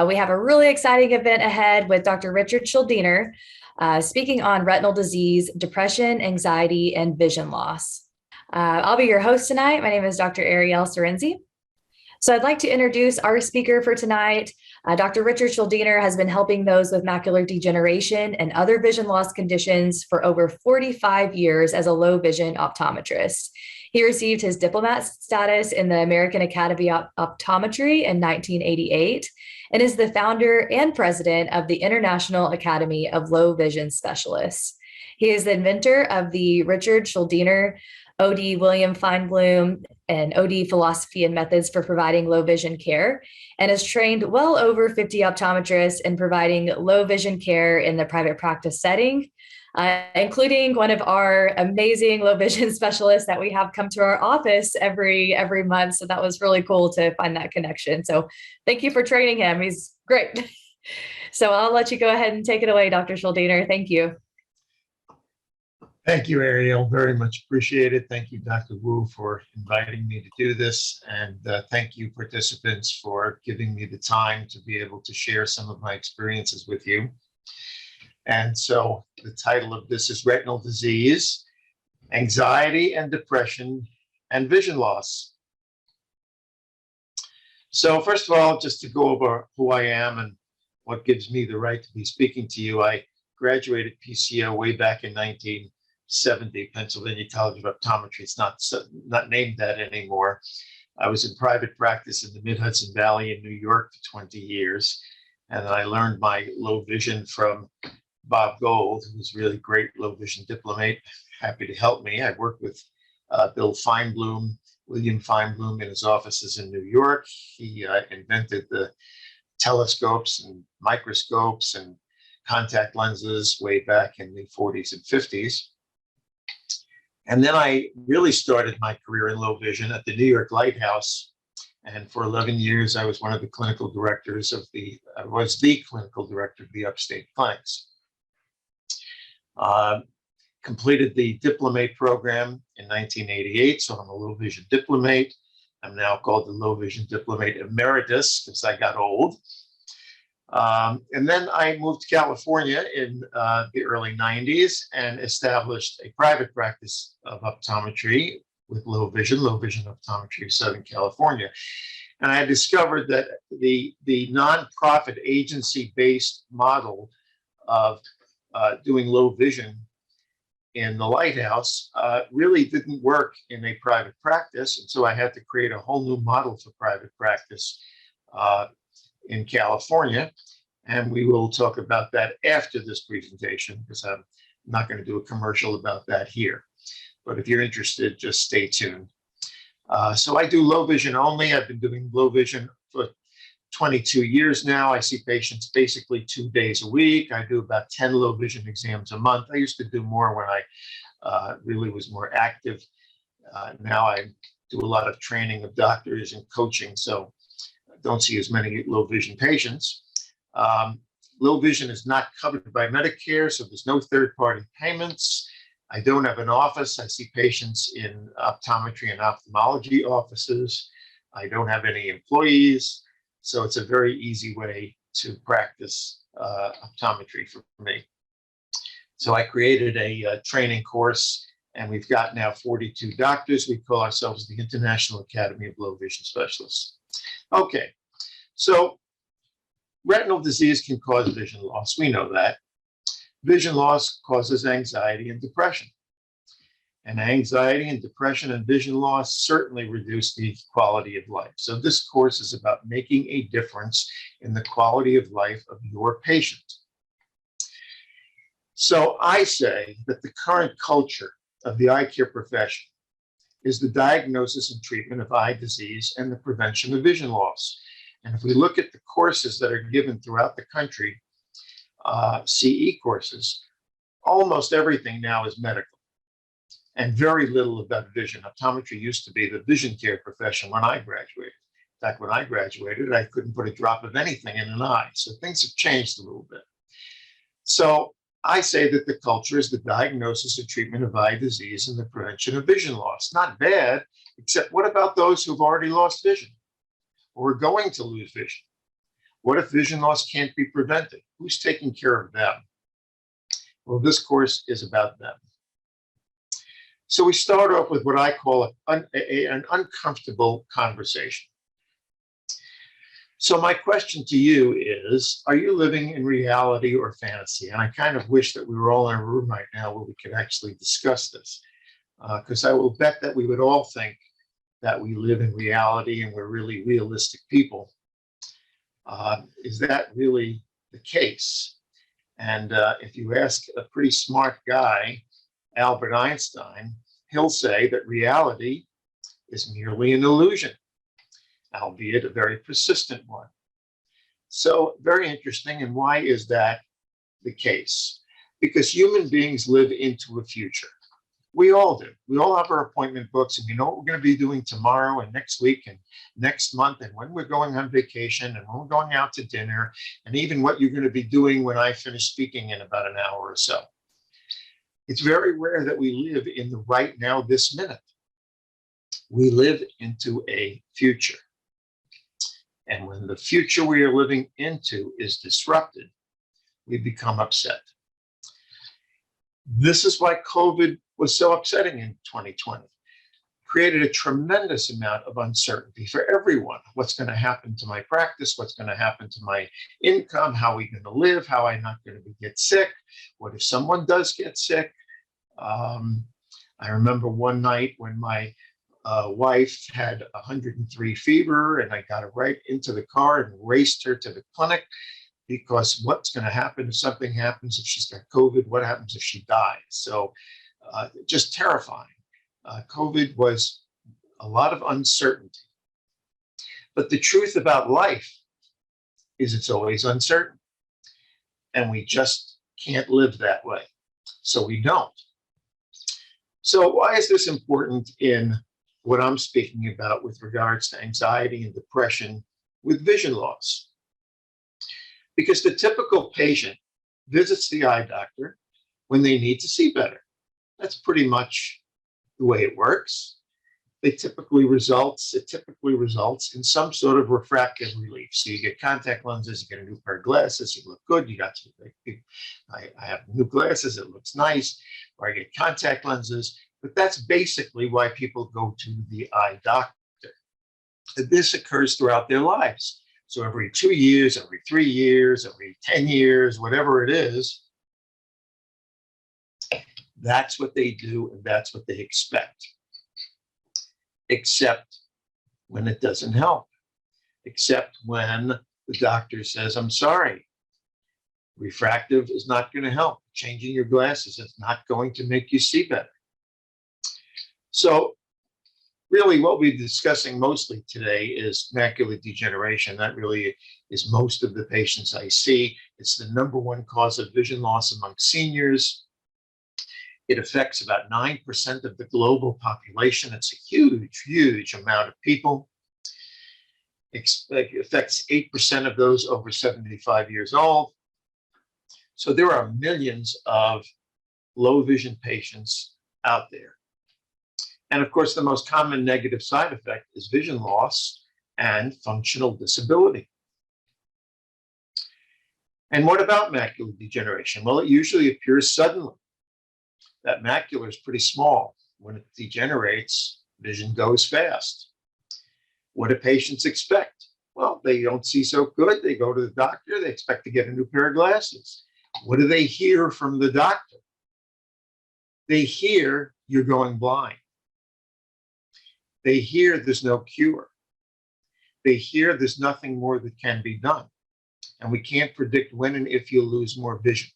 We have a really exciting event ahead with Dr. Richard Shuldiner speaking on retinal disease, depression, anxiety, and vision loss. I'll be your host tonight. My name is Dr. Ariel Sorenzi. So I'd like to introduce our speaker for tonight. Dr. Richard Shuldiner has been helping those with macular degeneration and other vision loss conditions for over 45 years as a low vision optometrist. He received his diplomat status in the American Academy of Optometry in 1988 and is the founder and president of the International Academy of Low Vision Specialists. He is the inventor of the Richard Shuldiner OD William Feinblum and OD philosophy and methods for providing low vision care, and has trained well over 50 optometrists in providing low vision care in the private practice setting, including one of our amazing low vision specialists that we have come to our office every month. So that was really cool to find that connection. So thank you for training him. He's great. So I'll let you go ahead and take it away, Dr. Shuldiner. Thank you. Thank you, Ariel. Very much appreciated. Thank you, Dr. Wu, for inviting me to do this. And thank you, participants, for giving me the time to be able to share some of my experiences with you. And so the title of this is Retinal Disease, Anxiety and Depression, and Vision Loss. So first of all, just to go over who I am and what gives me the right to be speaking to you, I graduated PCO way back in 1970, Pennsylvania College of Optometry. It's not named that anymore. I was in private practice in the Mid-Hudson Valley in New York for 20 years. And I learned my low vision from Bob Gold, who was really great low vision diplomate, happy to help me. I worked with Bill Feinblum, William Feinblum in his offices in New York. He invented the telescopes and microscopes and contact lenses way back in the 40s and 50s. And then I really started my career in low vision at the New York Lighthouse. And for 11 years, I was one of the clinical directors of the clinical director of the upstate clinics. Completed the diplomate program in 1988, so I'm a low vision diplomate. I'm now called the low vision diplomate emeritus because I got old. And then I moved to California in the early 90s and established a private practice of optometry with low vision optometry in Southern California. And I discovered that the nonprofit agency-based model of doing low vision in the Lighthouse really didn't work in a private practice. And so I had to create a whole new model for private practice in California. And we will talk about that after this presentation because I'm not going to do a commercial about that here. But if you're interested, just stay tuned. So I do low vision only. I've been doing low vision for 22 years now. I see patients basically 2 days a week. I do about 10 low vision exams a month. I used to do more when I really was more active. Now I do a lot of training of doctors and coaching, so I don't see as many low vision patients. Low vision is not covered by Medicare, so there's no third-party payments. I don't have an office. I see patients in optometry and ophthalmology offices. I don't have any employees. So it's a very easy way to practice optometry for me. So I created a training course, and we've got now 42 doctors. We call ourselves the International Academy of Low Vision Specialists. Okay, so retinal disease can cause vision loss. We know that. Vision loss causes anxiety and depression. And anxiety and depression and vision loss certainly reduce the quality of life. So this course is about making a difference in the quality of life of your patient. So I say that the current culture of the eye care profession is the diagnosis and treatment of eye disease and the prevention of vision loss. And if we look at the courses that are given throughout the country, CE courses, almost everything now is medical and very little about vision. Optometry used to be the vision care profession when I graduated. In fact, when I graduated, I couldn't put a drop of anything in an eye. So things have changed a little bit. So I say that the culture is the diagnosis and treatment of eye disease and the prevention of vision loss. Not bad, except what about those who've already lost vision or are going to lose vision? What if vision loss can't be prevented? Who's taking care of them? Well, this course is about them. So we start off with what I call an uncomfortable conversation. So my question to you is, are you living in reality or fantasy? And I kind of wish that we were all in a room right now where we could actually discuss this, because I will bet that we would all think that we live in reality and we're really realistic people. Is that really the case? And if you ask a pretty smart guy, Albert Einstein, he'll say that reality is merely an illusion, albeit a very persistent one. So very interesting. And why is that the case? Because human beings live into a future. We all do. We all have our appointment books, and we know what we're going to be doing tomorrow and next week and next month, and when we're going on vacation and when we're going out to dinner, and even what you're going to be doing when I finish speaking in about an hour or so. It's very rare that we live in the right now, this minute. We live into a future. And when the future we are living into is disrupted, we become upset. This is why COVID was so upsetting in 2020. Created a tremendous amount of uncertainty for everyone. What's going to happen to my practice? What's going to happen to my income? How are we going to live? How am I not going to get sick? What if someone does get sick? I remember one night when my wife had 103 fever, and I got her right into the car and raced her to the clinic, because what's going to happen if something happens, if she's got COVID? What happens if she dies? So just terrifying. COVID was a lot of uncertainty. But the truth about life is it's always uncertain. And we just can't live that way. So we don't. So why is this important in what I'm speaking about with regards to anxiety and depression with vision loss? Because the typical patient visits the eye doctor when they need to see better. That's pretty much the way it works. It typically results in some sort of refractive relief. So you get contact lenses, you get a new pair of glasses, you look good, you got to, I have new glasses, it looks nice, or I get contact lenses. But that's basically why people go to the eye doctor. This occurs throughout their lives. So every 2 years, every 3 years, every 10 years, whatever it is, that's what they do and that's what they expect. Except when it doesn't help. Except when the doctor says, I'm sorry, refractive is not going to help. Changing your glasses is not going to make you see better. So really what we're discussing mostly today is macular degeneration. That really is most of the patients I see. It's the #1 cause of vision loss among seniors. It affects about 9% of the global population. It's a huge, huge amount of people. It affects 8% of those over 75 years old. So there are millions of low vision patients out there. And of course, the most common negative side effect is vision loss and functional disability. And what about macular degeneration? Well, it usually appears suddenly. That macula is pretty small. When it degenerates, vision goes fast. What do patients expect? Well, they don't see so good. They go to the doctor. They expect to get a new pair of glasses. What do they hear from the doctor? They hear you're going blind. They hear there's no cure. They hear there's nothing more that can be done. And we can't predict when and if you'll lose more vision.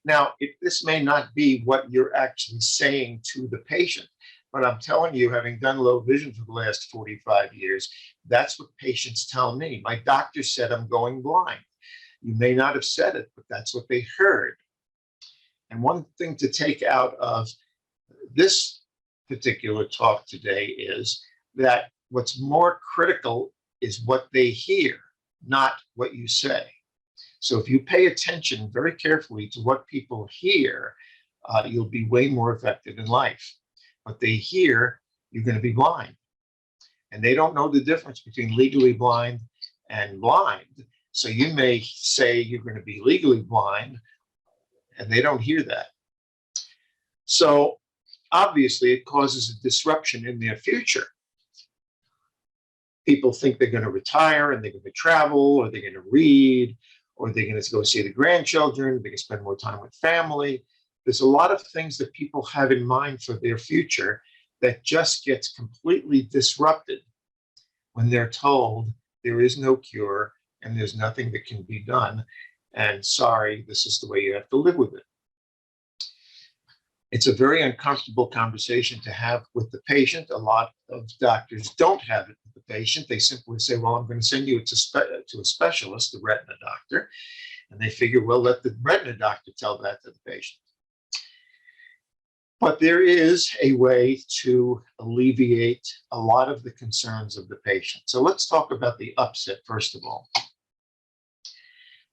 Now, this may not be what you're actually saying to the patient, but I'm telling you, having done low vision for the last 45 years, that's what patients tell me. My doctor said I'm going blind. You may not have said it, but that's what they heard. And one thing to take out of this particular talk today is that what's more critical is what they hear, not what you say. So if you pay attention very carefully to what people hear, you'll be way more effective in life. What they hear, you're going to be blind. And they don't know the difference between legally blind and blind. So you may say you're going to be legally blind, and they don't hear that. So obviously, it causes a disruption in their future. People think they're going to retire and they're going to travel, or they're going to read, or they're going to go see the grandchildren, they can spend more time with family. There's a lot of things that people have in mind for their future that just gets completely disrupted when they're told there is no cure and there's nothing that can be done. And sorry, this is the way you have to live with it. It's a very uncomfortable conversation to have with the patient. A lot of doctors don't have it with the patient. They simply say, well, I'm going to send you to a specialist, the retina doctor. And they figure, well, let the retina doctor tell that to the patient. But there is a way to alleviate a lot of the concerns of the patient. So let's talk about the upset, first of all.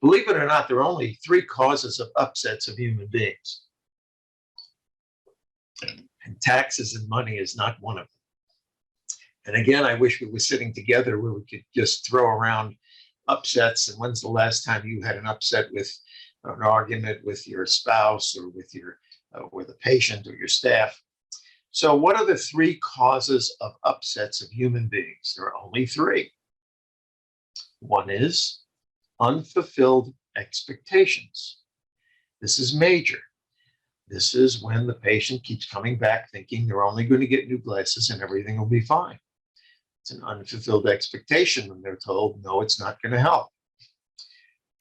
Believe it or not, there are only 3 causes of upsets of human beings. And taxes and money is not one of them. And again, I wish we were sitting together where we could just throw around upsets. And when's the last time you had an upset with an argument with your spouse or with a patient or your staff? So what are the 3 causes of upsets of human beings? There are only 3. One is unfulfilled expectations. This is major. This is when the patient keeps coming back thinking they're only going to get new glasses and everything will be fine. It's an unfulfilled expectation when they're told, no, it's not going to help.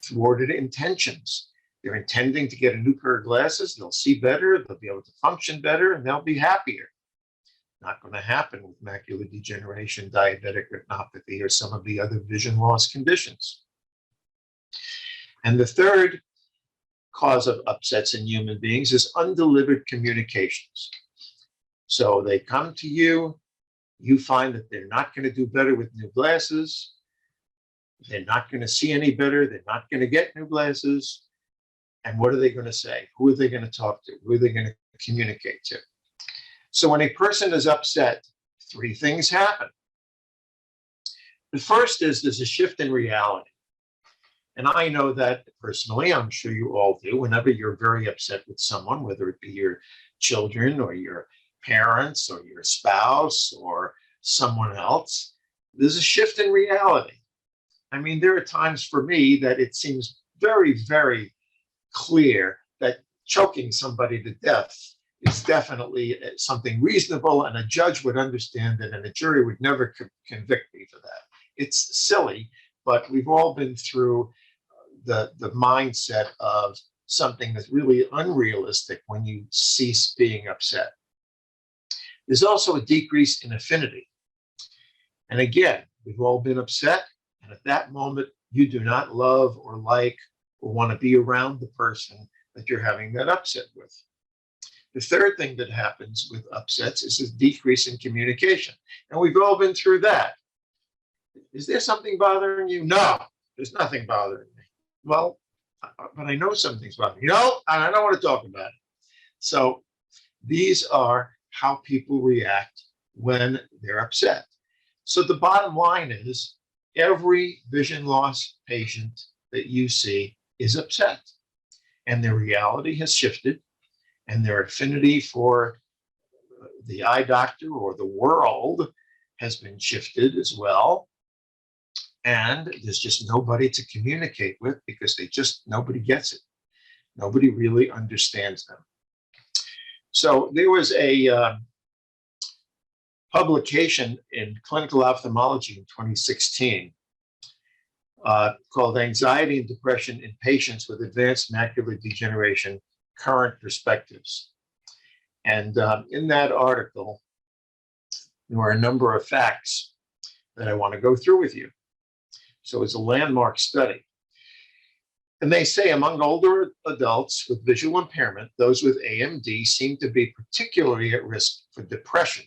Thwarted intentions. They're intending to get a new pair of glasses. They'll see better. They'll be able to function better, and they'll be happier. Not going to happen with macular degeneration, diabetic retinopathy, or some of the other vision loss conditions. And the third cause of upsets in human beings is undelivered communications. So they come to you, you find that they're not going to do better with new glasses, they're not going to see any better, they're not going to get new glasses, and what are they going to say? Who are they going to talk to? Who are they going to communicate to? So when a person is upset, 3 things happen. The first is there's a shift in reality. And I know that personally, I'm sure you all do, whenever you're very upset with someone, whether it be your children or your parents or your spouse or someone else, there's a shift in reality. I mean, there are times for me that it seems very, very clear that choking somebody to death is definitely something reasonable, and a judge would understand it, and a jury would never convict me for that. It's silly, but we've all been through the mindset of something that's really unrealistic when you cease being upset. There's also a decrease in affinity. And again, we've all been upset, and at that moment, you do not love or like or want to be around the person that you're having that upset with. The third thing that happens with upsets is a decrease in communication. And we've all been through that. Is there something bothering you? No, there's nothing bothering me. Well, but I know something's bothering you. No, and I don't want to talk about it. So these are how people react when they're upset. So the bottom line is every vision loss patient that you see is upset, and their reality has shifted, and their affinity for the eye doctor or the world has been shifted as well. And there's just nobody to communicate with because nobody gets it. Nobody really understands them. So there was a publication in Clinical Ophthalmology in 2016 called Anxiety and Depression in Patients with Advanced Macular Degeneration, Current Perspectives. And in that article, there were a number of facts that I want to go through with you. So it's a landmark study. And they say among older adults with visual impairment, those with AMD seem to be particularly at risk for depression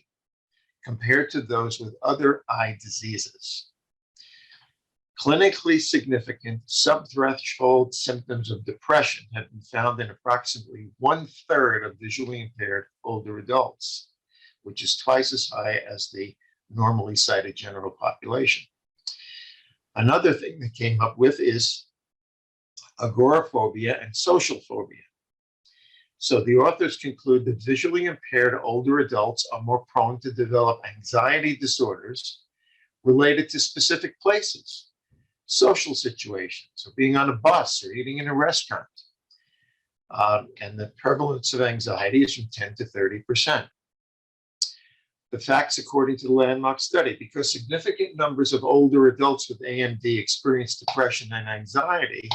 compared to those with other eye diseases. Clinically significant subthreshold symptoms of depression have been found in approximately 1/3 of visually impaired older adults, which is twice as high as the normally cited general population. Another thing they came up with is agoraphobia and social phobia. So the authors conclude that visually impaired older adults are more prone to develop anxiety disorders related to specific places, social situations, or being on a bus or eating in a restaurant. And the prevalence of anxiety is from 10 to 30%. The facts, according to the landmark study, because significant numbers of older adults with AMD experience depression and anxiety,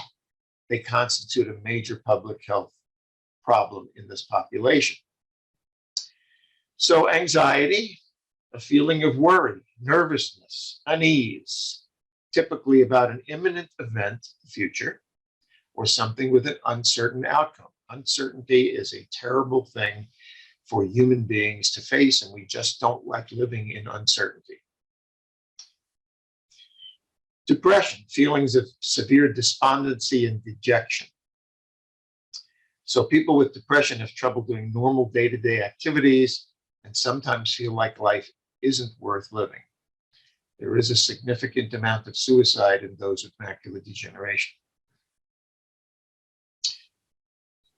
they constitute a major public health problem in this population. So anxiety, a feeling of worry, nervousness, unease, typically about an imminent event, the future, or something with an uncertain outcome. Uncertainty is a terrible thing for human beings to face, and we just don't like living in uncertainty. Depression, feelings of severe despondency and dejection. So people with depression have trouble doing normal day-to-day activities and sometimes feel like life isn't worth living. There is a significant amount of suicide in those with macular degeneration.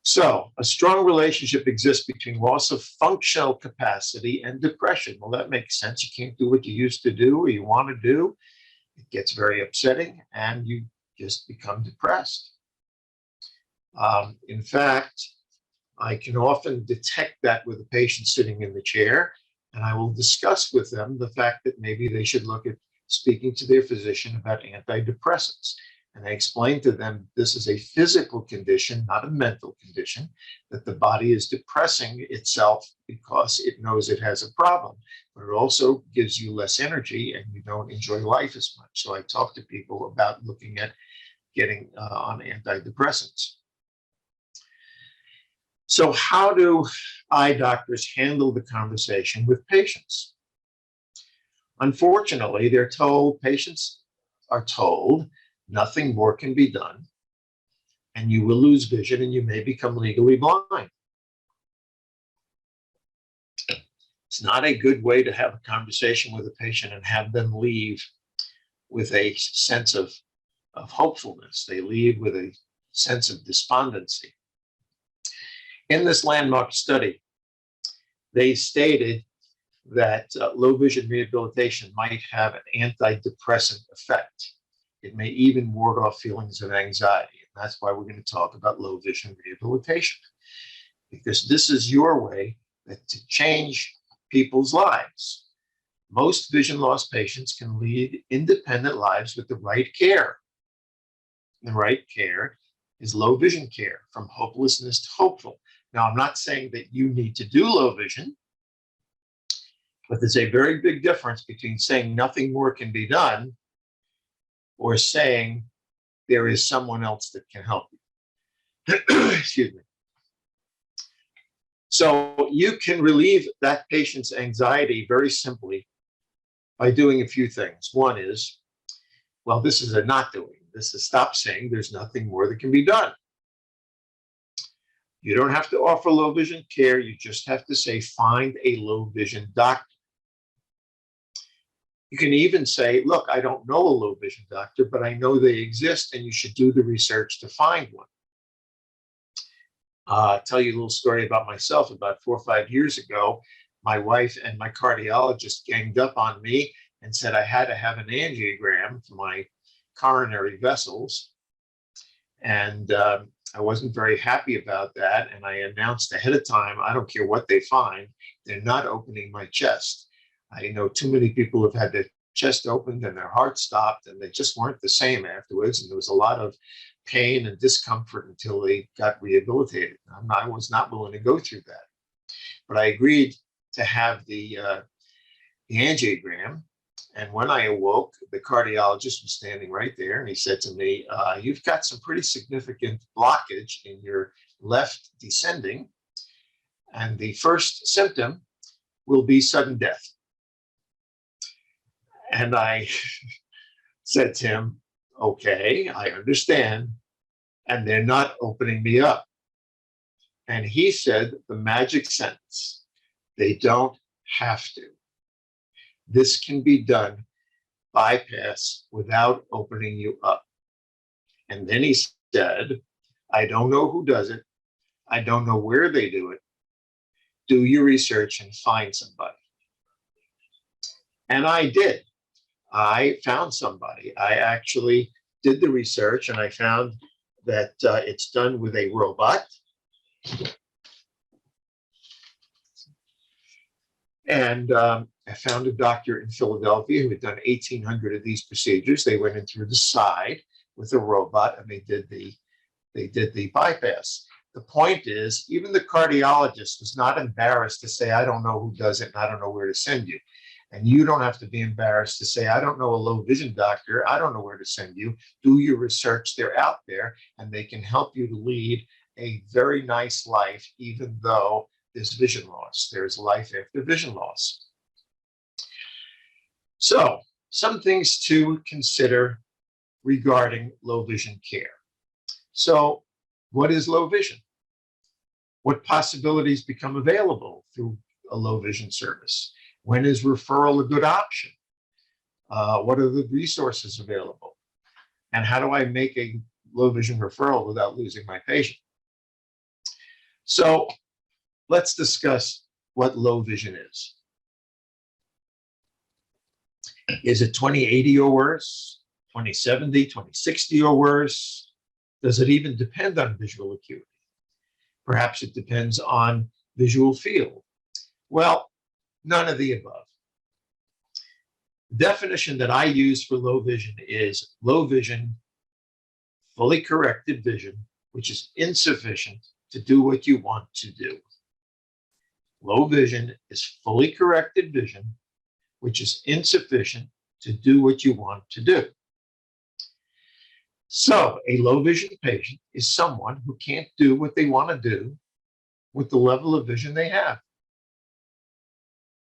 So a strong relationship exists between loss of functional capacity and depression. Well, that makes sense. You can't do what you used to do or you want to do. It gets very upsetting and you just become depressed. In fact, I can often detect that with a patient sitting in the chair, and I will discuss with them the fact that maybe they should look at speaking to their physician about antidepressants. And I explain to them this is a physical condition, not a mental condition, that the body is depressing itself because it knows it has a problem, but it also gives you less energy and you don't enjoy life as much. So I talk to people about looking at getting on antidepressants. So how do eye doctors handle the conversation with patients? Unfortunately, patients are told, nothing more can be done, and you will lose vision and you may become legally blind. It's not a good way to have a conversation with a patient and have them leave with a sense of hopefulness. They leave with a sense of despondency. In this landmark study, they stated that low vision rehabilitation might have an antidepressant effect. It may even ward off feelings of anxiety. And that's why we're going to talk about low vision rehabilitation, because this is your way to change people's lives. Most vision loss patients can lead independent lives with the right care. The right care is low vision care, from hopelessness to hopeful. Now, I'm not saying that you need to do low vision, but there's a very big difference between saying nothing more can be done or saying there is someone else that can help you. Excuse me. So you can relieve that patient's anxiety very simply by doing a few things. One is, well, this is a not doing. This is stop saying there's nothing more that can be done. You don't have to offer low vision care. You just have to say, find a low vision doctor. You can even say, look, I don't know a low vision doctor, but I know they exist and you should do the research to find one. I'll tell you a little story about myself. About 4 or 5 years ago, my wife and my cardiologist ganged up on me and said I had to have an angiogram for my coronary vessels. And I wasn't very happy about that. And I announced ahead of time, I don't care what they find, they're not opening my chest. I know too many people have had their chest opened and their heart stopped, and they just weren't the same afterwards. And there was a lot of pain and discomfort until they got rehabilitated. I was not willing to go through that. But I agreed to have the angiogram. And when I awoke, the cardiologist was standing right there, and he said to me, you've got some pretty significant blockage in your left descending, and the first symptom will be sudden death. And I said to him, okay, I understand, and they're not opening me up. And he said the magic sentence, they don't have to. This can be done bypass without opening you up. And then he said, I don't know who does it. I don't know where they do it. Do your research and find somebody. And I did. I found somebody. I actually did the research, and I found that it's done with a robot. And I found a doctor in Philadelphia who had done 1,800 of these procedures. They went in through the side with a robot, and they did the bypass. The point is, even the cardiologist was not embarrassed to say, I don't know who does it, and I don't know where to send you. And you don't have to be embarrassed to say, I don't know a low vision doctor. I don't know where to send you. Do your research. They're out there, and they can help you to lead a very nice life, even though there's vision loss. There's life after vision loss. So, some things to consider regarding low vision care. So, what is low vision? What possibilities become available through a low vision service? When is referral a good option? What are the resources available? And how do I make a low vision referral without losing my patient? So let's discuss what low vision is. Is it 20/80 or worse? 20/70, 20/60 or worse? Does it even depend on visual acuity? Perhaps it depends on visual field. Well, none of the above. The definition that I use for low vision is low vision, fully corrected vision, which is insufficient to do what you want to do. Low vision is fully corrected vision, which is insufficient to do what you want to do. So a low vision patient is someone who can't do what they want to do with the level of vision they have.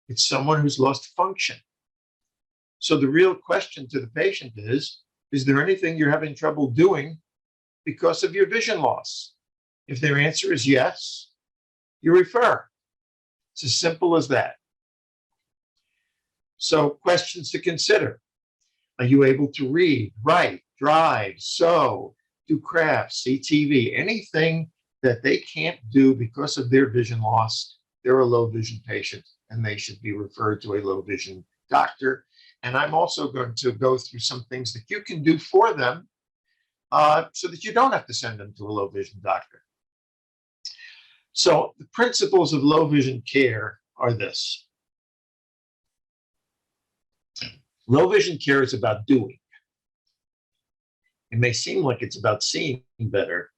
It's someone who's lost function. So the real question to the patient is there anything you're having trouble doing because of your vision loss? If their answer is yes, you refer. It's as simple as that. So questions to consider. Are you able to read, write, drive, sew, do crafts, see TV, anything that they can't do because of their vision loss? They're a low vision patient, and they should be referred to a low vision doctor. And I'm also going to go through some things that you can do for them so that you don't have to send them to a low vision doctor. So the principles of low vision care are this. Low vision care is about doing. It may seem like it's about seeing better,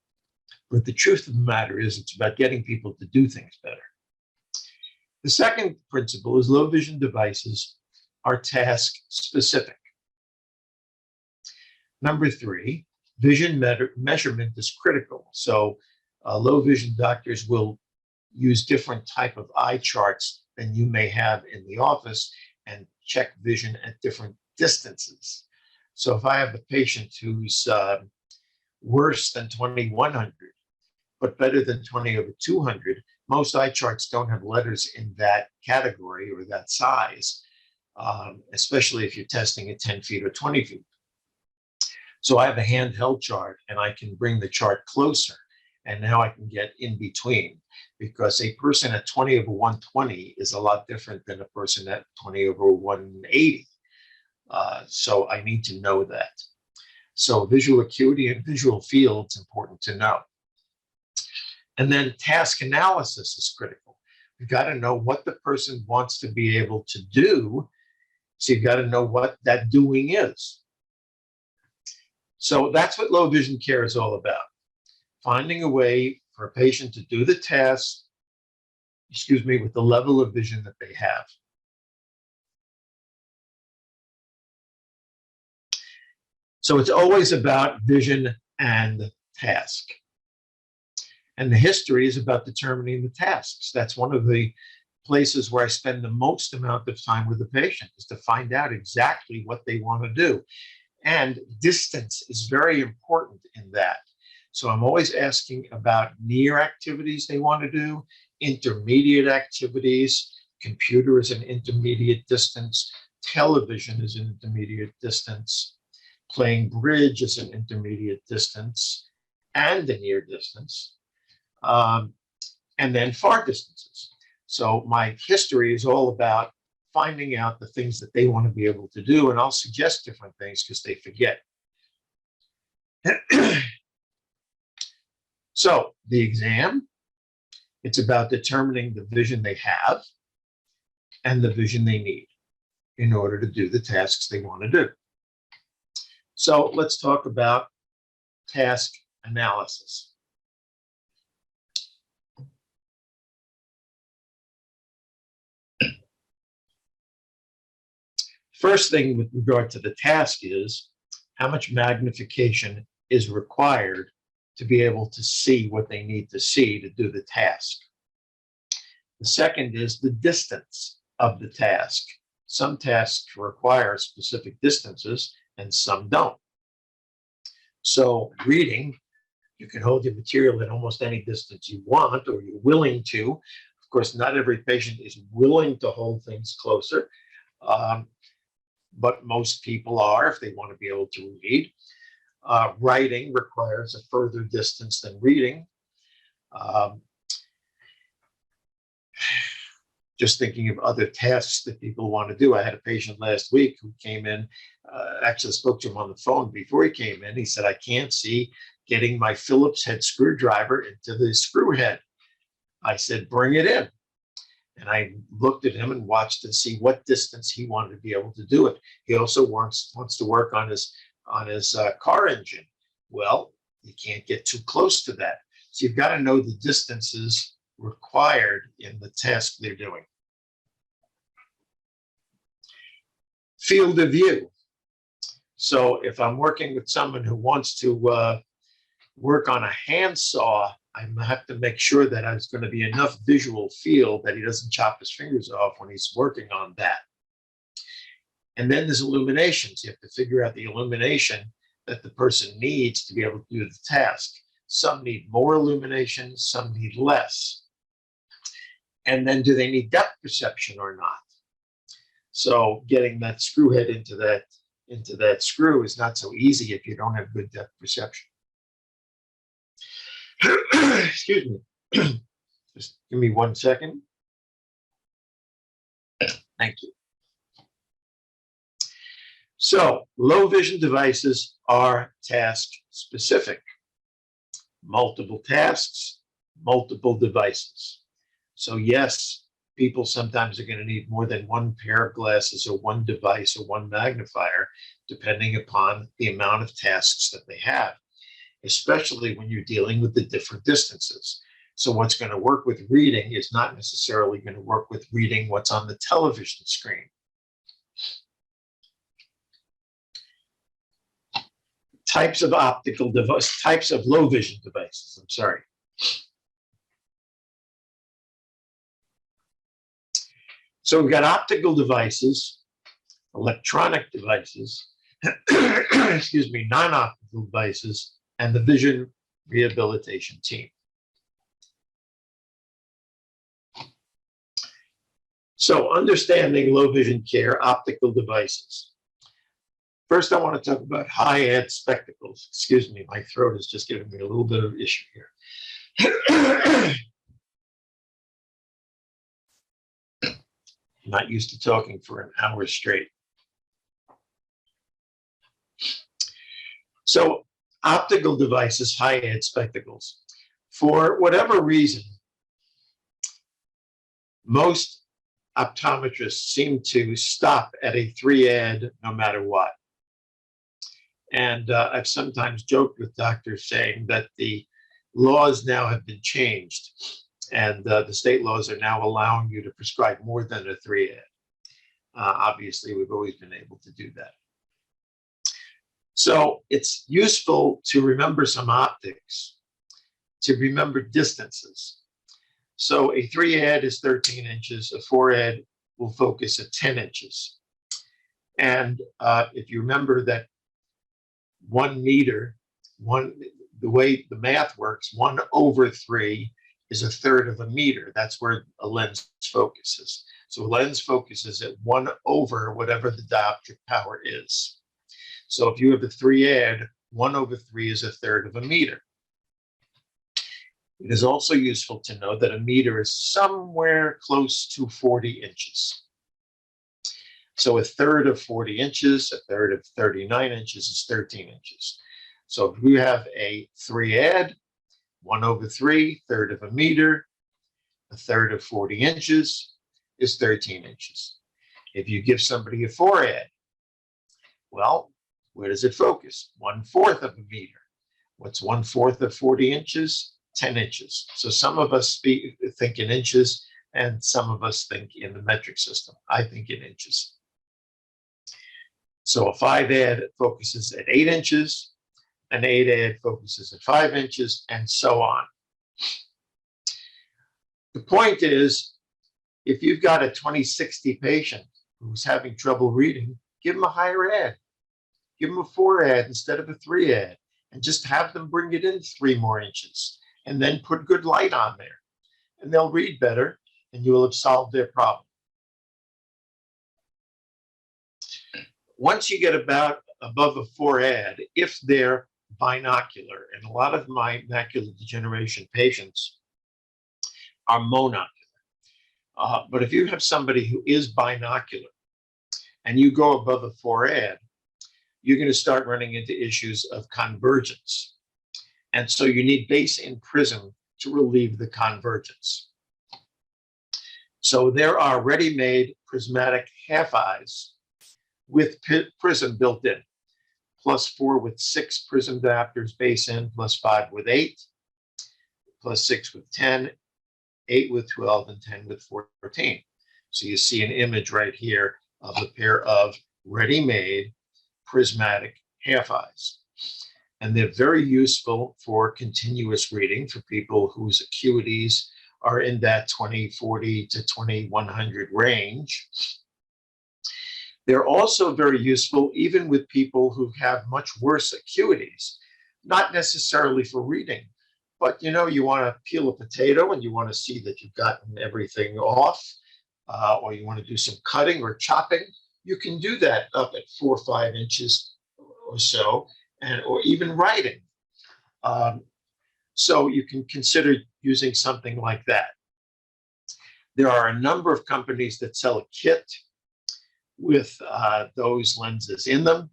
but the truth of the matter is it's about getting people to do things better. The second principle is low vision devices are task specific. Number three, vision measurement is critical. So low vision doctors will use different type of eye charts than you may have in the office and check vision at different distances. So if I have a patient who's worse than 20/100, but better than 20/200, most eye charts don't have letters in that category or that size, especially if you're testing at 10 feet or 20 feet. So I have a handheld chart, and I can bring the chart closer, and now I can get in between, because a person at 20/120 is a lot different than a person at 20/180. So I need to know that. So visual acuity and visual field, it's important to know. And then task analysis is critical. You've got to know what the person wants to be able to do. So you've got to know what that doing is. So that's what low vision care is all about. Finding a way for a patient to do the task, with the level of vision that they have. So it's always about vision and task. And the history is about determining the tasks. That's one of the places where I spend the most amount of time with the patient, is to find out exactly what they want to do. And distance is very important in that. So I'm always asking about near activities they want to do, intermediate activities, computer is an intermediate distance, television is an intermediate distance, playing bridge is an intermediate distance and a near distance, and then far distances. So my history is all about finding out the things that they want to be able to do, and I'll suggest different things because they forget. So the exam, it's about determining the vision they have and the vision they need in order to do the tasks they want to do. So let's talk about task analysis. First thing with regard to the task is how much magnification is required to be able to see what they need to see to do the task. The second is the distance of the task. Some tasks require specific distances and some don't. So reading, you can hold your material at almost any distance you want or you're willing to. Of course, not every patient is willing to hold things closer, but most people are if they want to be able to read. Writing requires a further distance than reading. Just thinking of other tasks that people want to do. I had a patient last week who came in, actually spoke to him on the phone before he came in. He said, I can't see getting my Phillips head screwdriver into the screw head. I said, bring it in. And I looked at him and watched and see what distance he wanted to be able to do it. He also wants to work on his car engine. Well, you can't get too close to that. So you've got to know the distances required in the task they're doing. Field of view. So if I'm working with someone who wants to work on a handsaw, I have to make sure that there's going to be enough visual field that he doesn't chop his fingers off when he's working on that. And then there's illuminations. You have to figure out the illumination that the person needs to be able to do the task. Some need more illumination, some need less. And then do they need depth perception or not? So getting that screw head into that screw is not so easy if you don't have good depth perception. Excuse me. Just give me 1 second. Thank you. So low vision devices are task specific. Multiple tasks, multiple devices. So yes, people sometimes are going to need more than one pair of glasses or one device or one magnifier, depending upon the amount of tasks that they have, especially when you're dealing with the different distances. So what's going to work with reading is not necessarily going to work with reading what's on the television screen. Types of optical device, types of low vision devices, I'm sorry. So we've got optical devices, electronic devices, excuse me, non-optical devices, and the Vision Rehabilitation team. So understanding low vision care, optical devices. First, I want to talk about high-ad spectacles. Excuse me, my throat is just giving me a little bit of issue here. Not used to talking for an hour straight. So optical devices, high-ad spectacles. For whatever reason, most optometrists seem to stop at a 3-ad no matter what. And I've sometimes joked with doctors saying that the laws now have been changed, and the state laws are now allowing you to prescribe more than a 3-ad. Obviously, we've always been able to do that. So it's useful to remember some optics, to remember distances. So a 3-ad is 13 inches, a 4-ad will focus at 10 inches. And if you remember that 1 meter, the way the math works, 1/3 is a third of a meter. That's where a lens focuses. So a lens focuses at 1 over whatever the dioptric power is. So if you have a 3 ad, 1 over 3 is a third of a meter. It is also useful to know that a meter is somewhere close to 40 inches. So a third of 40 inches, a third of 39 inches is 13 inches. So if you have a 3 ad, 1 over 3, third of a meter, a third of 40 inches is 13 inches. If you give somebody a 4 ad, well, where does it focus? 1/4 of a meter. What's 1/4 of 40 inches? 10 inches. So some of us think in inches, and some of us think in the metric system. I think in inches. So a 5 ad focuses at 8 inches, an 8 ad focuses at 5 inches, and so on. The point is, if you've got a 20/60 patient who's having trouble reading, give them a higher ad. Give them a 4 ad instead of a 3 ad, and just have them bring it in 3 more inches, and then put good light on there, and they'll read better, and you will have solved their problem. Once you get about above a 4 ad, if they're binocular, and a lot of my macular degeneration patients are monocular, but if you have somebody who is binocular and you go above a 4 ad, you're going to start running into issues of convergence. And so you need base in prism to relieve the convergence. So there are ready-made prismatic half eyes with prism built in, +4 with 6 prism diopters base in, +5 with 8, +6 with 10, 8 with 12, and 10 with 14. So you see an image right here of a pair of ready-made prismatic half eyes. And they're very useful for continuous reading for people whose acuities are in that 20/40 to 20/100 range. They're also very useful even with people who have much worse acuities, not necessarily for reading, but you want to peel a potato and you want to see that you've gotten everything off, or you want to do some cutting or chopping. You can do that up at 4 or 5 inches or so, or even writing. So you can consider using something like that. There are a number of companies that sell a kit with those lenses in them.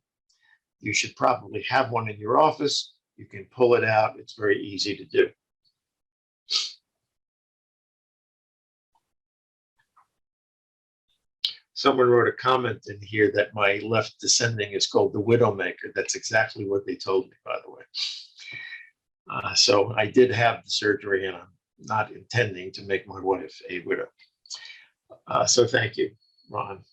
You should probably have one in your office. You can pull it out. It's very easy to do. Someone wrote a comment in here that my left descending is called the Widowmaker. That's exactly what they told me, by the way. So I did have the surgery, and I'm not intending to make my wife a widow. So thank you, Ron.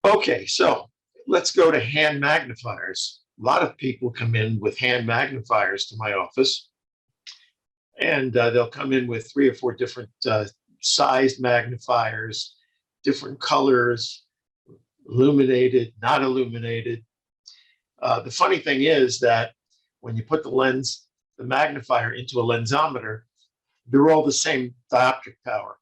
Okay, so let's go to hand magnifiers. A lot of people come in with hand magnifiers to my office, and they'll come in with 3 or 4 different sized magnifiers, different colors, illuminated, not illuminated. The funny thing is that when you put the magnifier into a lensometer, they're all the same dioptric power.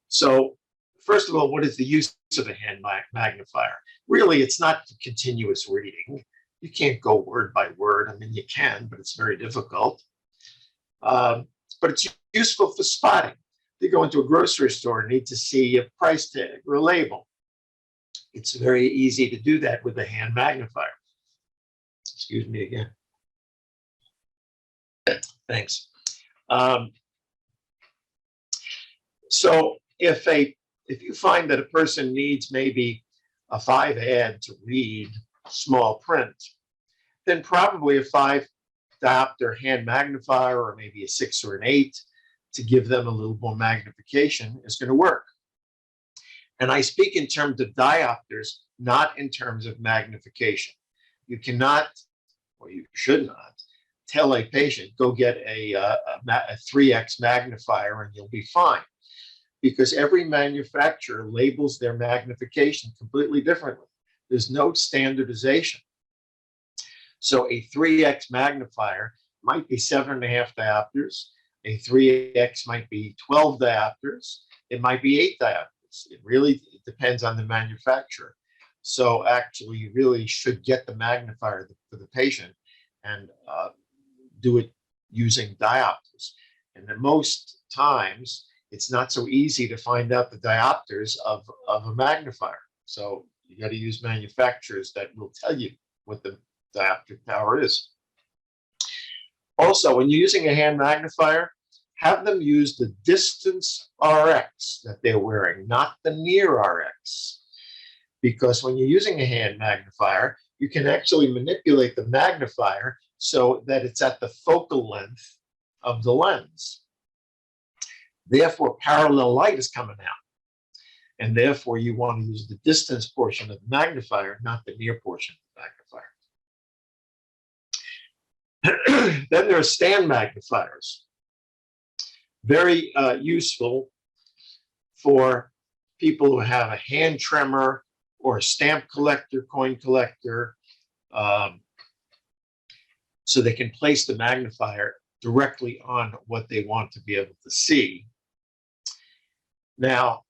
So first of all, what is the use of a hand magnifier? Really, it's not for continuous reading. You can't go word by word. I mean, you can, but it's very difficult. But it's useful for spotting. You go into a grocery store and need to see a price tag or a label. It's very easy to do that with a hand magnifier. Excuse me again. Thanks. So if you find that a person needs maybe a 5 ad to read small print, then probably a 5 diopter hand magnifier, or maybe a 6 or an 8 to give them a little more magnification is going to work. And I speak in terms of diopters, not in terms of magnification. You cannot, or you should not, tell a patient, go get a 3x magnifier and you'll be fine. Because every manufacturer labels their magnification completely differently. There's no standardization. So a 3x magnifier might be 7.5 diopters. A 3X might be 12 diopters. It might be 8 diopters. It really depends on the manufacturer. So actually, you really should get the magnifier for the patient and do it using diopters. And then most times, it's not so easy to find out the diopters of a magnifier. So you got to use manufacturers that will tell you what the dioptric power is. Also, when you're using a hand magnifier, have them use the distance RX that they're wearing, not the near RX. Because when you're using a hand magnifier, you can actually manipulate the magnifier so that it's at the focal length of the lens. Therefore, parallel light is coming out. And therefore, you want to use the distance portion of the magnifier, not the near portion of the magnifier. Then there are stand magnifiers. Very useful for people who have a hand tremor or a stamp collector, coin collector, so they can place the magnifier directly on what they want to be able to see. Now,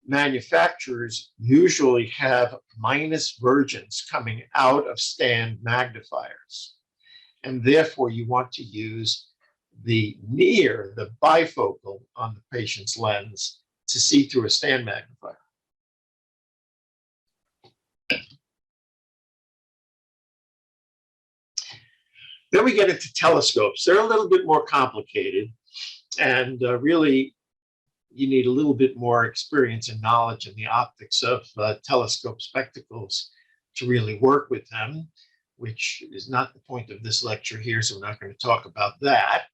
manufacturers usually have minus versions coming out of stand magnifiers. And therefore, you want to use the bifocal on the patient's lens to see through a stand magnifier. Then we get into telescopes. They're a little bit more complicated, and really, you need a little bit more experience and knowledge in the optics of telescope spectacles to really work with them, which is not the point of this lecture here, so we're not going to talk about that.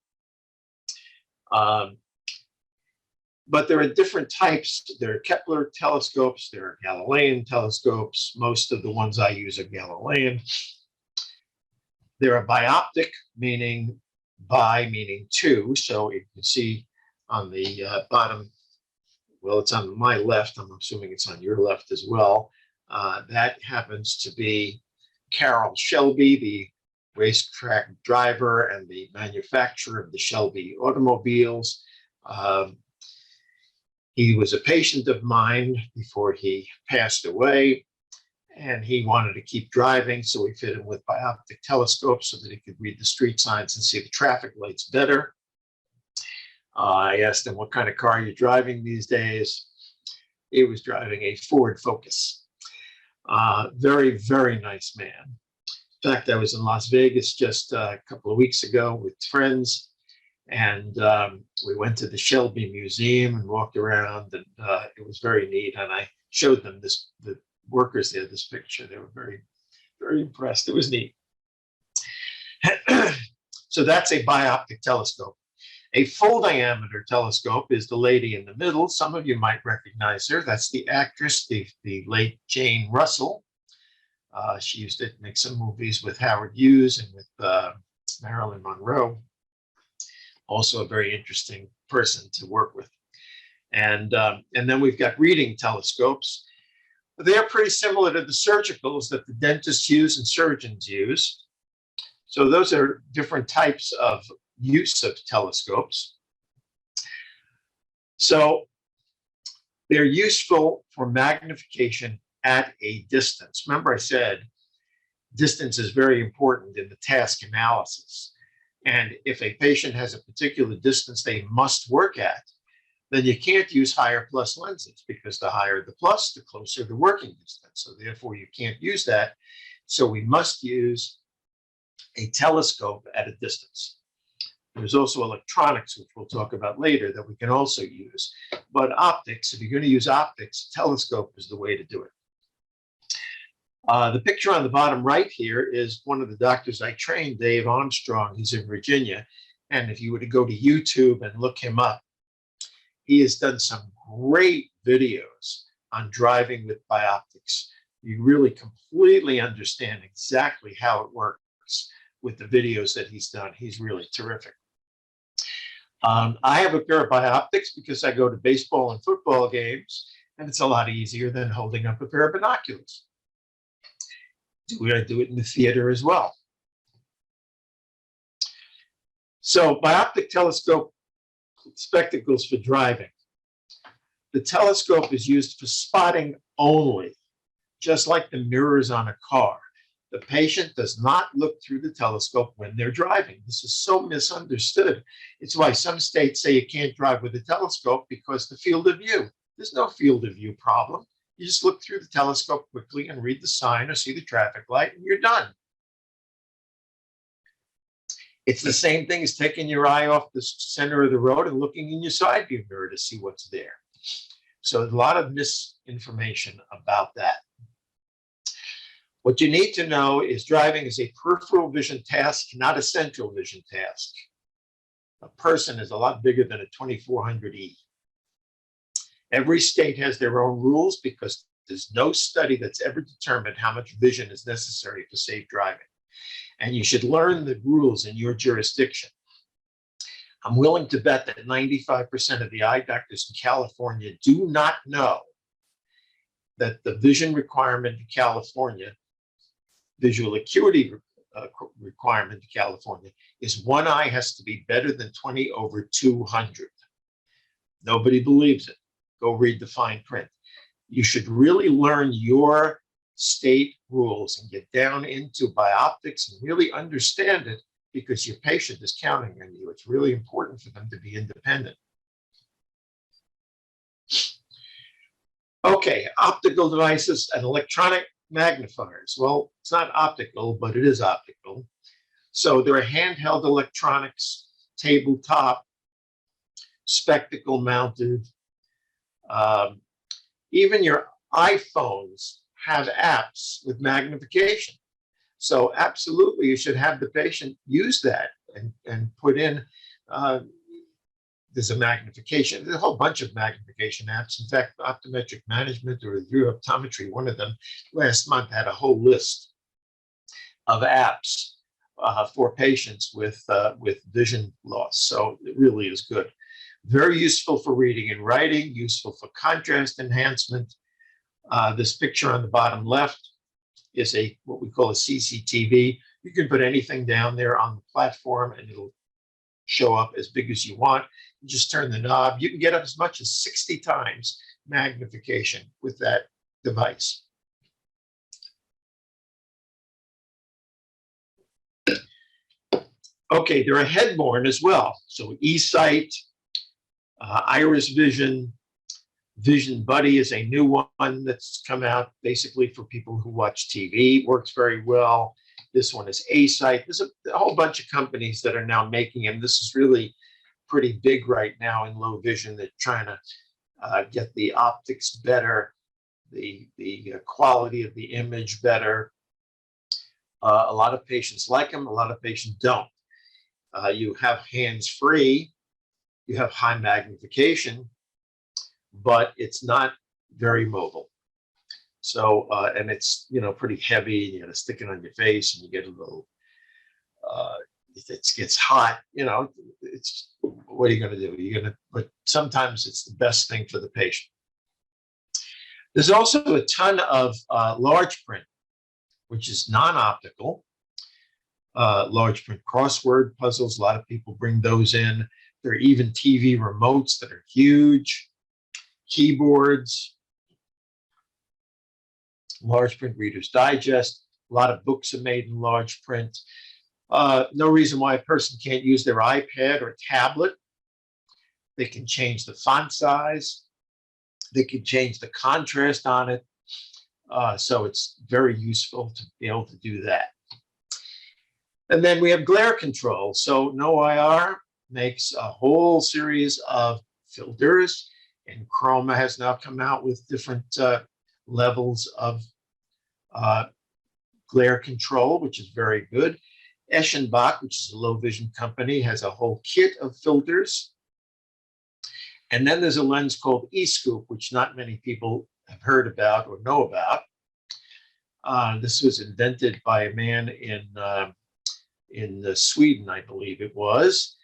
But there are different types. There are Kepler telescopes, there are Galilean telescopes. Most of the ones I use are Galilean. There are bioptic, meaning bi meaning two. So you can see on the bottom, well, it's on my left. I'm assuming it's on your left as well. That happens to be Carroll Shelby, the racetrack driver and the manufacturer of the Shelby automobiles. He was a patient of mine before he passed away, and he wanted to keep driving, so we fit him with bioptic telescopes so that he could read the street signs and see the traffic lights better. I asked him, what kind of car are you driving these days? He was driving a Ford Focus. Very, very nice man. In fact, I was in Las Vegas just a couple of weeks ago with friends, and we went to the Shelby Museum and walked around, and it was very neat. And I showed them the workers there, this picture. They were very, very impressed. It was neat. So that's a bioptic telescope. A full diameter telescope is the lady in the middle. Some of you might recognize her. That's the actress, the late Jane Russell. She used to make some movies with Howard Hughes and with Marilyn Monroe. Also a very interesting person to work with. And then we've got reading telescopes. They're pretty similar to the surgicals that the dentists use and surgeons use. So those are different types of use of telescopes. So they're useful for magnification at a distance. Remember, I said distance is very important in the task analysis. And if a patient has a particular distance they must work at, then you can't use higher plus lenses, because the higher the plus, the closer the working distance. So therefore, you can't use that. So we must use a telescope at a distance. There's also electronics, which we'll talk about later, that we can also use. But optics, if you're going to use optics, telescope is the way to do it. The picture on the bottom right here is one of the doctors I trained, Dave Armstrong. He's in Virginia. And if you were to go to YouTube and look him up, he has done some great videos on driving with bioptics. You really completely understand exactly how it works with the videos that he's done. He's really terrific. I have a pair of bioptics because I go to baseball and football games, and it's a lot easier than holding up a pair of binoculars. I do it in the theater as well. So bioptic telescope spectacles for driving. The telescope is used for spotting only, just like the mirrors on a car. The patient does not look through the telescope when they're driving. This is so misunderstood. It's why some states say you can't drive with a telescope, because the field of view. There's no field of view problem. You just look through the telescope quickly and read the sign or see the traffic light, and you're done. It's the same thing as taking your eye off the center of the road and looking in your side view mirror to see what's there. So a lot of misinformation about that. What you need to know is driving is a peripheral vision task, not a central vision task. A person is a lot bigger than a 2400E. Every state has their own rules because there's no study that's ever determined how much vision is necessary for safe driving. And you should learn the rules in your jurisdiction. I'm willing to bet that 95% of the eye doctors in California do not know that the vision requirement in California, visual acuity requirement in California, is one eye has to be better than 20/200. Nobody believes it. Go read the fine print. You should really learn your state rules and get down into bioptics and really understand it, because your patient is counting on you. It's really important for them to be independent. Okay, optical devices and electronic magnifiers. Well, it's not optical, but it is optical. So there are handheld electronics, tabletop, spectacle mounted. Even your iPhones have apps with magnification. So absolutely, you should have the patient use that and put in, there's a magnification, there's a whole bunch of magnification apps. In fact, optometric management or view optometry, one of them last month had a whole list of apps for patients with vision loss. So it really is good. Very useful for reading and writing, useful for contrast enhancement. This picture on the bottom left is what we call a CCTV. You can put anything down there on the platform and it'll show up as big as you want. You just turn the knob. You can get up as much as 60 times magnification with that device. Okay, there are head-borne as well. So eSight, Iris Vision, Vision Buddy is a new one that's come out basically for people who watch TV. Works very well. This one is A-Sight. There's a whole bunch of companies that are now making them. This is really pretty big right now in low vision. They're trying to get the optics better, the quality of the image better. A lot of patients like them. A lot of patients don't. You have hands-free. You have high magnification, but it's not very mobile. So, and it's, pretty heavy. You got to stick it on your face and you get a little, it gets hot, it's, what are you going to do? But sometimes it's the best thing for the patient. There's also a ton of large print, which is non-optical. Large print crossword puzzles, a lot of people bring those in. There are even TV remotes that are huge, keyboards, large print Reader's Digest. A lot of books are made in large print. No reason why a person can't use their iPad or tablet. They can change the font size. They can change the contrast on it. So it's very useful to be able to do that. And then we have glare control. So No IR makes a whole series of filters, and Chroma has now come out with different levels of glare control, which is very good. Eschenbach, which is a low vision company, has a whole kit of filters. And then there's a lens called eScoop, which not many people have heard about or know about. This was invented by a man in Sweden, I believe it was.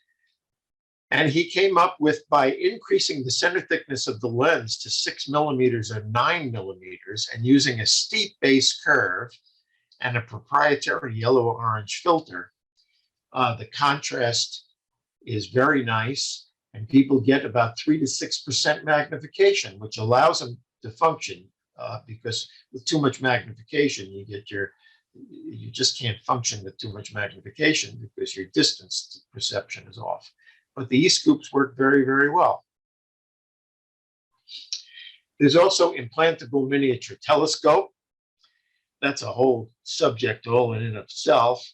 And he came up with, by increasing the center thickness of the lens to 6 millimeters or 9 millimeters and using a steep base curve and a proprietary yellow-orange filter, the contrast is very nice, and people get about 3 to 6% magnification, which allows them to function, because with too much magnification, you just can't function with too much magnification because your distance perception is off. But the e-scoops work very, very well. There's also implantable miniature telescope. That's a whole subject all in and of itself.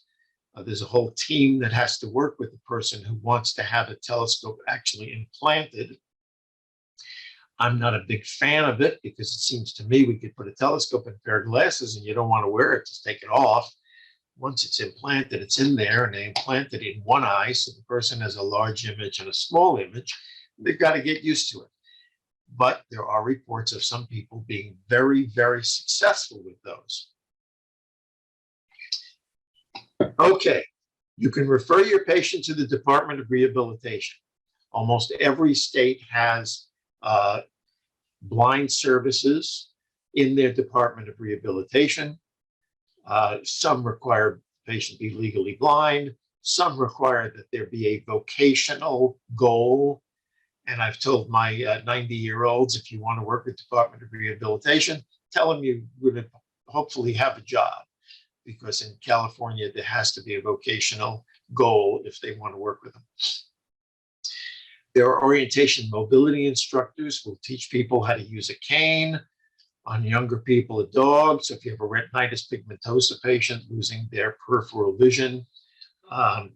There's a whole team that has to work with the person who wants to have a telescope actually implanted. I'm not a big fan of it because it seems to me we could put a telescope in a pair of glasses and you don't want to wear it, just take it off. Once it's implanted, it's in there, and they implant it in one eye, so the person has a large image and a small image. They've got to get used to it. But there are reports of some people being very, very successful with those. Okay, you can refer your patient to the Department of Rehabilitation. Almost every state has blind services in their Department of Rehabilitation. Some require the patient be legally blind. Some require that there be a vocational goal. And I've told my 90-year-olds, if you want to work with Department of Rehabilitation, tell them you would hopefully have a job, because in California, there has to be a vocational goal if they want to work with them. There are orientation mobility instructors who will teach people how to use a cane. On younger people, a dog. So if you have a retinitis pigmentosa patient losing their peripheral vision,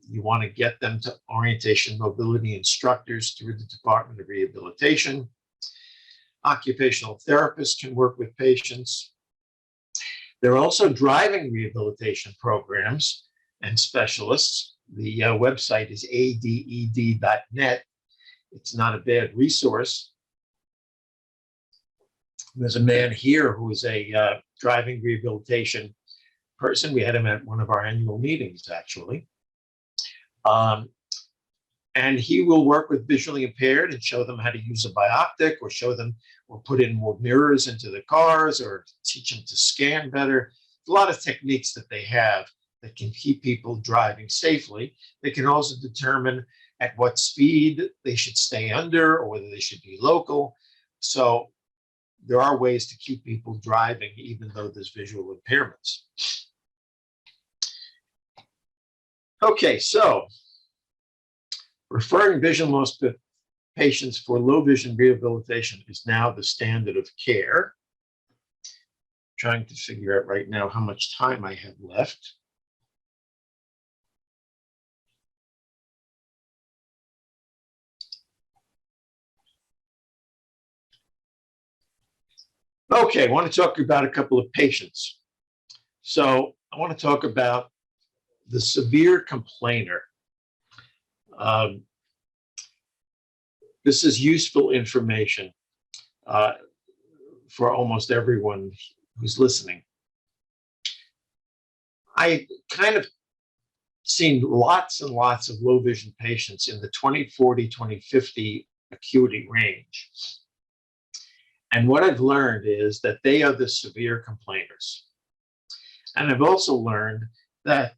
you want to get them to orientation mobility instructors through the Department of Rehabilitation. Occupational therapists can work with patients. There are also driving rehabilitation programs and specialists. The website is aded.net. It's not a bad resource. There's a man here who is a driving rehabilitation person. We had him at one of our annual meetings, actually. And he will work with visually impaired and show them how to use a bioptic, or show them, or put in more mirrors into the cars, or teach them to scan better. A lot of techniques that they have that can keep people driving safely. They can also determine at what speed they should stay under, or whether they should be local. So there are ways to keep people driving even though there's visual impairments. Okay, so referring vision loss patients for low vision rehabilitation is now the standard of care. Trying to figure out right now how much time I have left. Okay, I want to talk about a couple of patients. So I want to talk about the severe complainer. This is useful information for almost everyone who's listening. I kind of seen lots and lots of low vision patients in the 20/40, 20/50 acuity range. And what I've learned is that they are the severe complainers. And I've also learned that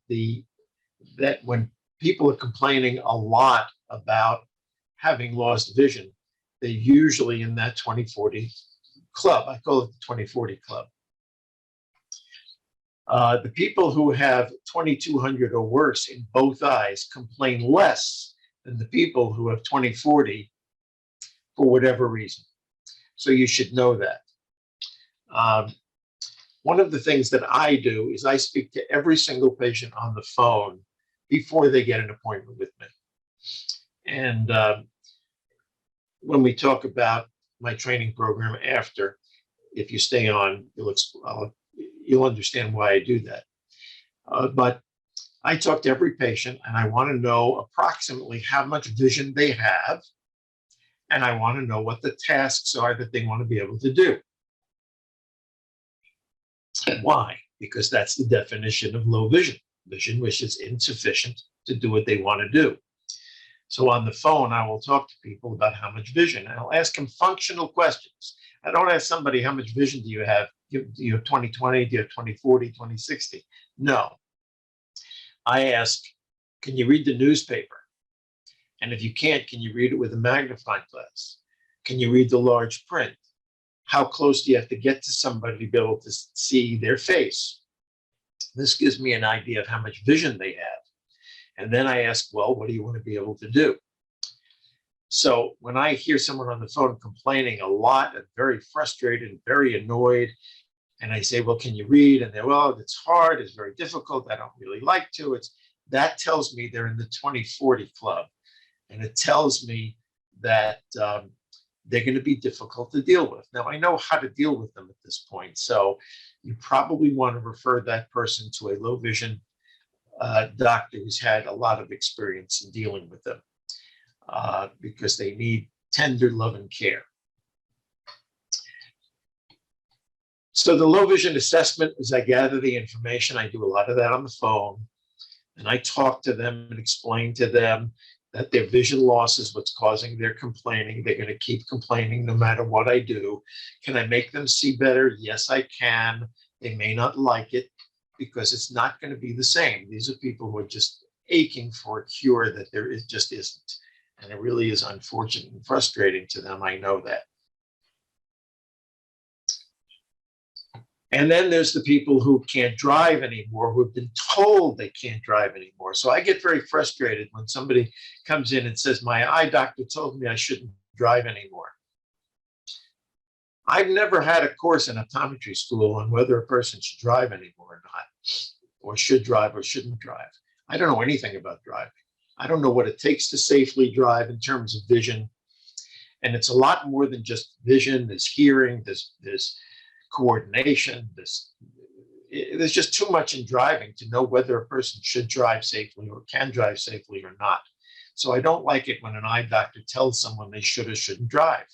that when people are complaining a lot about having lost vision, they're usually in that 20/40 club. I call it the 20/40 club. The people who have 2200 or worse in both eyes complain less than the people who have 20/40 for whatever reason. So you should know that. One of the things that I do is I speak to every single patient on the phone before they get an appointment with me. And when we talk about my training program after, if you stay on, you'll understand why I do that. But I talk to every patient and I want to know approximately how much vision they have. And I want to know what the tasks are that they want to be able to do. Why? Because that's the definition of low vision. Vision which is insufficient to do what they want to do. So on the phone, I will talk to people about how much vision, and I'll ask them functional questions. I don't ask somebody, how much vision do you have? Do you have 20/20? Do you have 20/40, 20/60? No. I ask, can you read the newspaper? And if you can't, can you read it with a magnifying glass? Can you read the large print? How close do you have to get to somebody to be able to see their face? This gives me an idea of how much vision they have. And then I ask, well, what do you want to be able to do? So when I hear someone on the phone complaining a lot and very frustrated and very annoyed, and I say, well, can you read? And they're, well, it's hard, it's very difficult, I don't really like to. That tells me they're in the 20/40 club. And it tells me that they're going to be difficult to deal with. Now, I know how to deal with them at this point. So you probably want to refer that person to a low vision doctor who's had a lot of experience in dealing with them because they need tender love and care. So the low vision assessment, as I gather the information, I do a lot of that on the phone. And I talk to them and explain to them that their vision loss is what's causing their complaining. They're going to keep complaining no matter what I do. Can I make them see better? Yes, I can. They may not like it because it's not going to be the same. These are people who are just aching for a cure that just isn't. And it really is unfortunate and frustrating to them. I know that. And then there's the people who can't drive anymore, who have been told they can't drive anymore. So I get very frustrated when somebody comes in and says, my eye doctor told me I shouldn't drive anymore. I've never had a course in optometry school on whether a person should drive anymore or not, or should drive or shouldn't drive. I don't know anything about driving. I don't know what it takes to safely drive in terms of vision. And it's a lot more than just vision. There's hearing, there's coordination. There's just too much in driving to know whether a person should drive safely or can drive safely or not. So I don't like it when an eye doctor tells someone they should or shouldn't drive.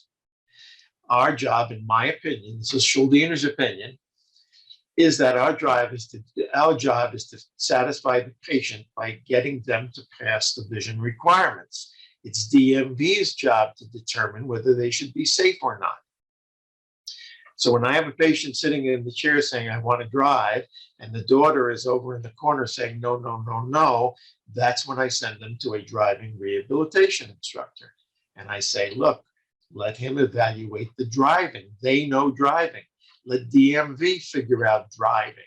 Our job, in my opinion, this is Shuldiner's opinion, is that our job is to satisfy the patient by getting them to pass the vision requirements. It's DMV's job to determine whether they should be safe or not. So when I have a patient sitting in the chair saying, I want to drive, and the daughter is over in the corner saying, no, no, no, no, that's when I send them to a driving rehabilitation instructor. And I say, look, let him evaluate the driving. They know driving. Let DMV figure out driving.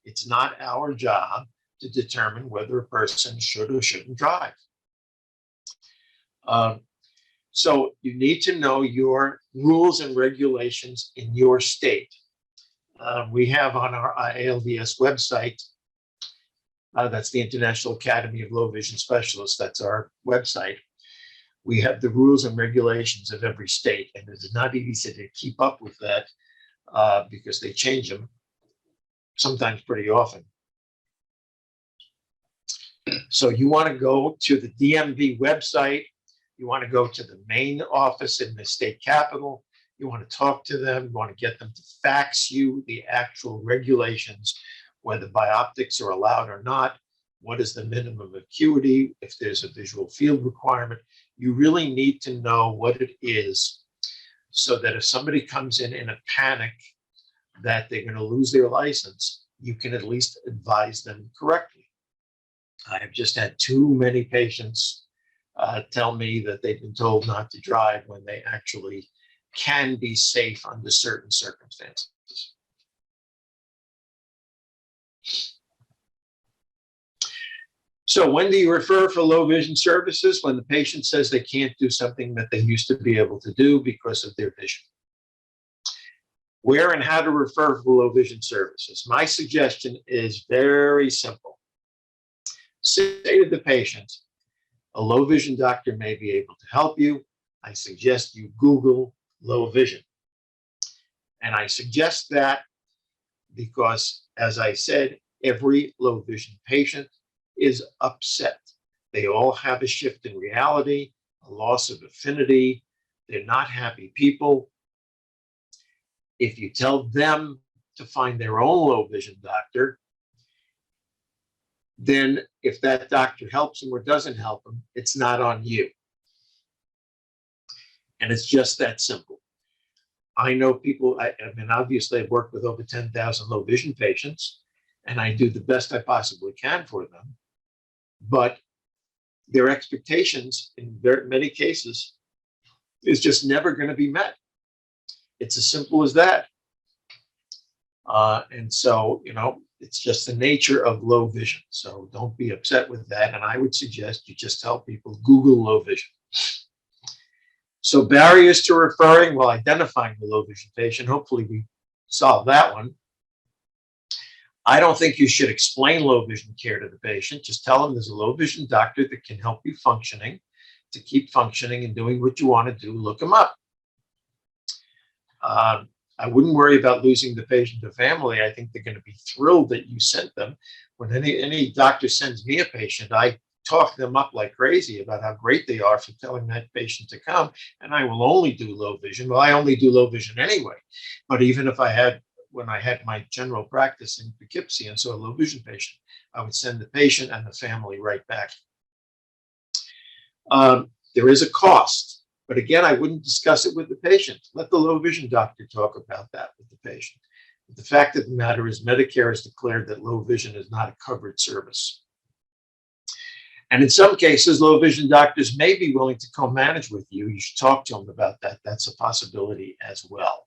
It's not our job to determine whether a person should or shouldn't drive. So you need to know your rules and regulations in your state. We have on our FIALVS website, that's the International Academy of Low Vision Specialists, that's our website. We have the rules and regulations of every state, and it is not easy to keep up with that because they change them sometimes pretty often. So you want to go to the DMV website. You want to go to the main office in the state capital. You want to talk to them. You want to get them to fax you the actual regulations, whether bioptics are allowed or not. What is the minimum acuity? If there's a visual field requirement, you really need to know what it is so that if somebody comes in a panic that they're going to lose their license, you can at least advise them correctly. I have just had too many patients tell me that they've been told not to drive when they actually can be safe under certain circumstances. So when do you refer for low vision services? When the patient says they can't do something that they used to be able to do because of their vision. Where and how to refer for low vision services? My suggestion is very simple. Say to the patient, a low vision doctor may be able to help you. I suggest you Google low vision. And I suggest that because, as I said, every low vision patient is upset. They all have a shift in reality, a loss of affinity. They're not happy people. If you tell them to find their own low vision doctor, then if that doctor helps them or doesn't help them, it's not on you. And it's just that simple. I know people, I mean, obviously I've worked with over 10,000 low vision patients, and I do the best I possibly can for them. But their expectations in very many cases is just never going to be met. It's as simple as that. And so, it's just the nature of low vision. So don't be upset with that. And I would suggest you just tell people, Google low vision. So barriers to referring, well, identifying the low vision patient, hopefully we solve that one. I don't think you should explain low vision care to the patient. Just tell them there's a low vision doctor that can help you functioning, to keep functioning and doing what you want to do. Look them up. I wouldn't worry about losing the patient to family. I think they're going to be thrilled that you sent them. When any doctor sends me a patient, I talk them up like crazy about how great they are for telling that patient to come. And I will only do low vision. Well, I only do low vision anyway. But even if when I had my general practice in Poughkeepsie and saw a low vision patient, I would send the patient and the family right back. There is a cost. But again, I wouldn't discuss it with the patient. Let the low vision doctor talk about that with the patient. But the fact of the matter is Medicare has declared that low vision is not a covered service. And in some cases, low vision doctors may be willing to co-manage with you. You should talk to them about that. That's a possibility as well.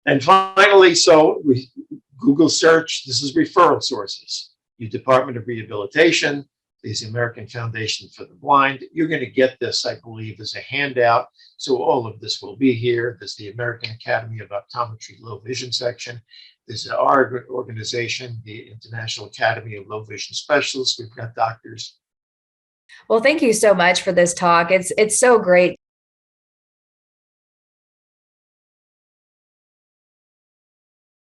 And finally, so we Google search, this is referral sources. Your Department of Rehabilitation, there's the American Foundation for the Blind. You're going to get this, I believe, as a handout. So all of this will be here. There's the American Academy of Optometry Low Vision section. There's our organization, the International Academy of Low Vision Specialists. We've got doctors. Well, thank you so much for this talk. It's so great